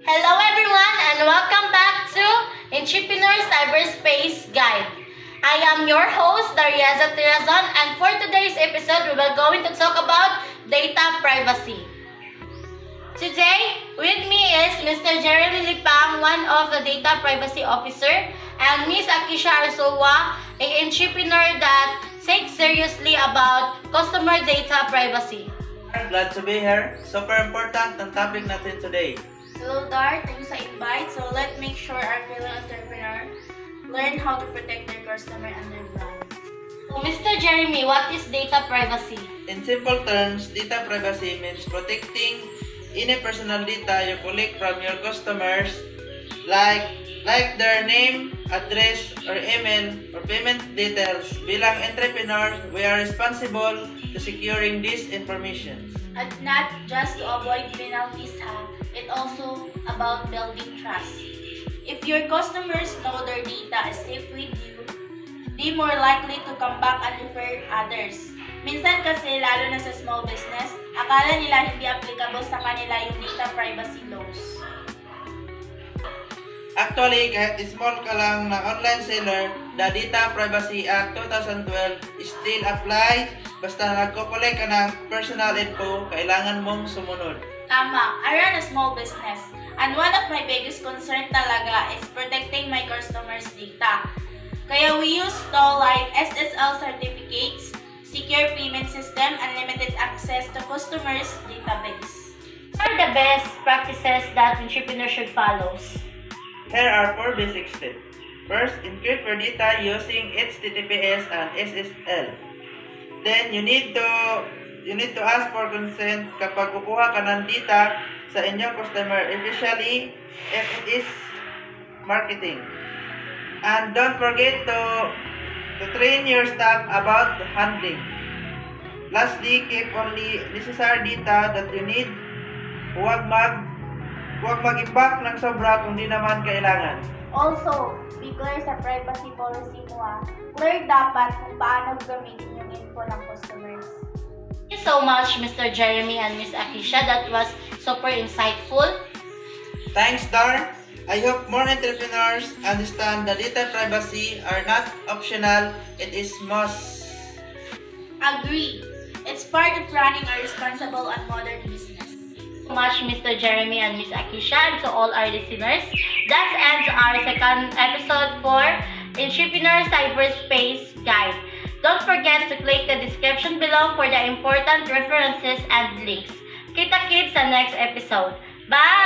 Hello everyone and welcome back to Entrepreneur Cyberspace Guide. I am your host Dariaza Tirazon, and for today's episode we will going to talk about data privacy. Today with me is Mr. Jeremy Lipang, one of the data privacy officer, and Ms. Akisha Arsowa, an entrepreneur that takes seriously about customer data privacy. Glad to be here. Super important ang topic natin today. Hello Dar, thanks sa invite. So let's make sure our fellow entrepreneur learn how to protect their customer and their brand. So, Mr. Jeremy, what is data privacy? In simple terms, data privacy means protecting any personal data you collect from your customers like their name, address, or email, or payment details. Bilang entrepreneur, we are responsible to securing this information. And not just to avoid penalties, it's also about building trust. If your customers know their data is safe with you, they more likely to come back and refer others. Minsan kasi, lalo na sa small business, akala nila hindi applicable sa kanila yung data privacy laws. Actually, kahit small ka lang na online seller, the Data Privacy Act 2012 still applies. Basta nagko-collect ka ng personal info, kailangan mong sumunod. Tama, I run a small business, and one of my biggest concern talaga is protecting my customers' data. Kaya we use tools like SSL certificates, secure payment system, and limited access to customers' database. What are the best practices that entrepreneurs should follow? Here are 4 basic steps. First, encrypt your data using HTTPS and SSL. Then, you need to ask for consent kapag kukuha ka ng data sa inyong customer, especially if it is marketing. And don't forget to train your staff about handling. Lastly, keep only necessary data that you need. Huwag mag-impact ng sobra kung di naman kailangan. Also, be clear sa privacy policy mo. Clear dapat kung paano gamitin yung info ng customers. Thank you so much, Mr. Jeremy and Ms. Akisha. That was super insightful. Thanks, Dar. I hope more entrepreneurs understand that data privacy are not optional, it is must. Agree. It's part of running a responsible and modern business. So much, Mr. Jeremy and Ms. Akisha, and to all our listeners. That ends our second episode for Entrepreneur Cyberspace Guide. Don't forget to click the description below for the important references and links. Kita-kits sa next episode. Bye!